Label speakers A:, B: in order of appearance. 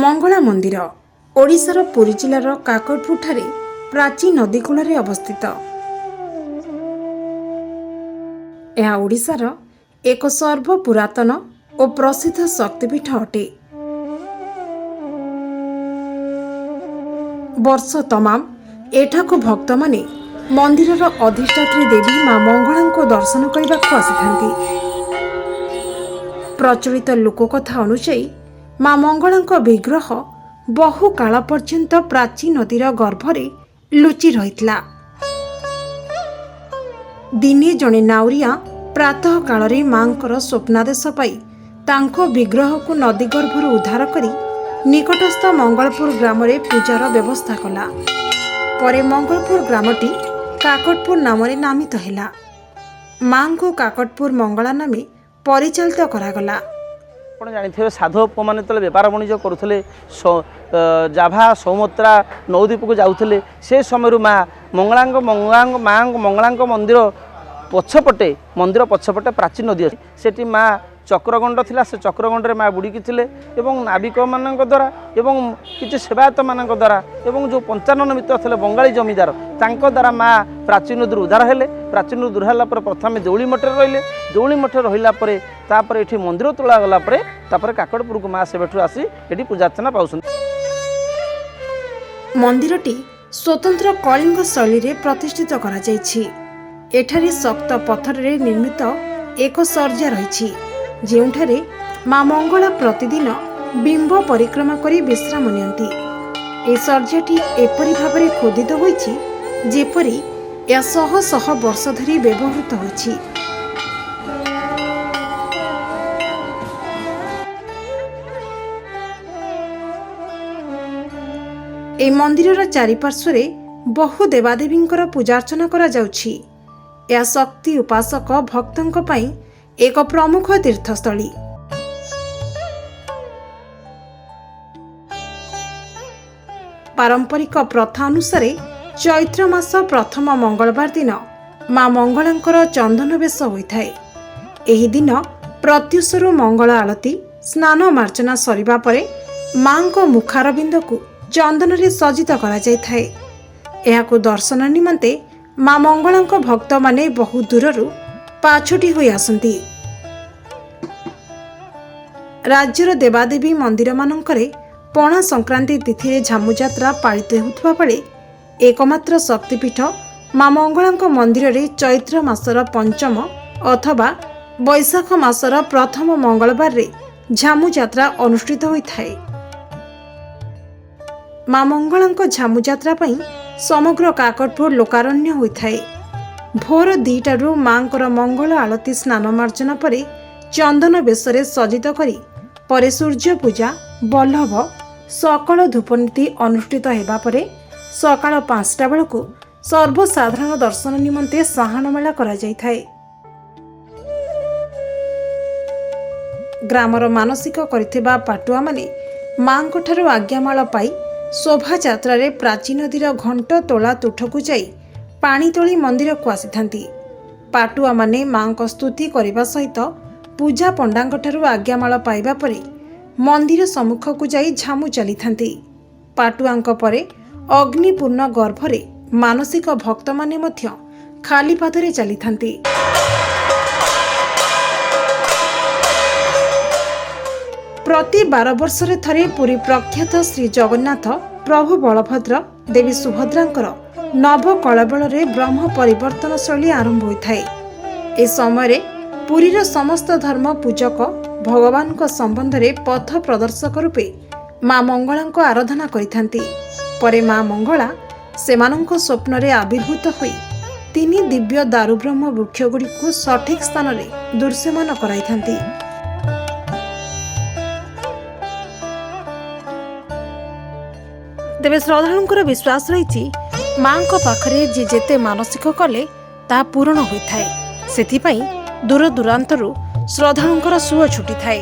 A: मंगला मंदिर ओडिशार पुरी जिलार काकटपुर ठारे प्राची नदी कूल अवस्थित। यह ओडिशार एक सर्वपुरातन और प्रसिद्ध शक्तिपीठ अटे। वर्ष तमाम एठाकु भक्त माने मंदिरर अधिष्ठात्री देवी मां मंगला को दर्शन करने को आसी। प्रचलित लोककथा अनुसार मां मंगला विग्रह बहु काल पर्यंत प्राची नदीर गर्भरे लुचि रहितला। दिने जणे नाउरिया प्रातः काल मांकर स्वप्नादेश पाई तांको विग्रह को नदी गर्भर उद्धार करी निकटस्थ मंगलपुर ग्राम रे पूजार व्यवस्था कला। परे मंगलपुर ग्रामटी काकटपुर नाम नामित हैला। मां को काकटपुर मंगला नामे परिचालित करागला।
B: आप जानते साधु मैंने तो बेपार वाणिज्य करुले जाभा सौमत्रा नौदीप को जाऊे से समय मंगला मंदिर पछपटे प्राची नदी अच्छी सेठी माँ चक्रगंड थिला से चक्रगंड माँ बुड़ीकी थे नाविक मान द्वारा किसी सेवायत मान द्वारा जो 55 मित्र थे बंगाली जमीदार द्वारा माँ प्राची नदी उद्धार हेले। प्राची नदी उद्धार है प्रथम देउली मठे रहिले। देउली मठे रहा ये मंदिर तोला गलापर काकटपुर को माँ से आसी ये पूजा अर्चना पाऊँ।
A: मंदिरटी स्वतंत्र कलिंग शैली रे प्रतिष्ठित करा जायछि। एठारे शक्त पत्थर रे निर्मित एक सर्जा रही जेउठारे मां मंगला प्रतिदिन बिंब परिक्रमा करी विश्राम नियंती। ए सर्जाटी एपरि भाबरे खोदित होईछि जेपरि या शह शह वर्ष धरी व्यवहृत होईछि। ए मंदिरर चारिपार्श्वरे बहु देवादेवींकर पूजार्चना करा जाउछि। यह शक्ति उपासक भक्तों पाई एक प्रमुख तीर्थस्थली। पारंपरिक प्रथा अनुसार चैत्र मास प्रथम मंगलवार दिन मां मंगलांकर चंदन बेश होइथाय। एही दिन प्रत्युषरु मंगल आलती स्नान मार्चना सरिबा परे मां को मुखारबिंद को चंदन रे सज्जित करा जायथाय। एहाकु दर्शन निमंते मां मंगला भक्त माने बहु दूररू पाछुटी होई आसंती। राज्यर देवादेवी मंदिर मानकरे पणा संक्रांति तिथि रे झामु यात्रा पालित होउथबा बेले एकमात्र शक्तिपीठ मां मंगला मंदिर रे चैत्र मासर पंचम अथवा बैशाख मासर प्रथम मंगलवार रे झामु यात्रा अनुष्ठित होइथाय। मां मंगला झामु यात्रा पई समग्र काकटपुर लोकारण्य होइथाय। भोर 2टारू मांकर मंगल आलती स्नान मार्जना परे चंदन बेशरे सज्जित करी परे सूर्य पूजा बल्लभ सकल धूपनीति अनुष्ठित हेबा परे सकाळ 5टा बेलकु सर्वसाधारण दर्शन निमंते साहान मेला करा जायथाय। ग्रामर मानसिक करिथिबा पाटुआ माने मांको ठारू आज्ञामाल पाई शोभा यात्रा रे प्राची नदीर घंट तोला तुठकु जाई पानी तोली मंदिर को आसी। पाटुआ माने मां को स्तुति करने सहित पूजा पंडांग ठारू आज्ञामाल पाइबा परे मंदिर सम्मुख को जाई झामु चली थांती। पाटुआंक परे अग्निपूर्ण गर्भरे मानसिक भक्त माने मध्य खाली पादरे चली थांती। प्रति 12 वर्षरे थरे पुरी प्रख्यात श्री जगन्नाथ प्रभु बलभद्र देवी सुभद्रांकर नव कलबल ब्रह्म परिवर्तन शैली आरंभ होता है। ए समय पुरीर समस्त धर्म पूजक भगवान को संबंध में पथ प्रदर्शक रूपे मां मंगला को आराधना करिथांती। परे मां मंगला सेमानंको स्वप्न रे आविर्भूत होई 3 दिव्य दारुब्रह्म वृक्ष गुड़ी को सठिक स्थान रे दृश्यमान कराइथांती। तेबे श्रद्धालुंकर विश्वास रही मां को पाखरे जे जेते मानसिक कले ता पूर्ण होइथाय। सेथिपई दूर दूरांतरु श्रद्धालुंकर सुଅ छुटी थाए।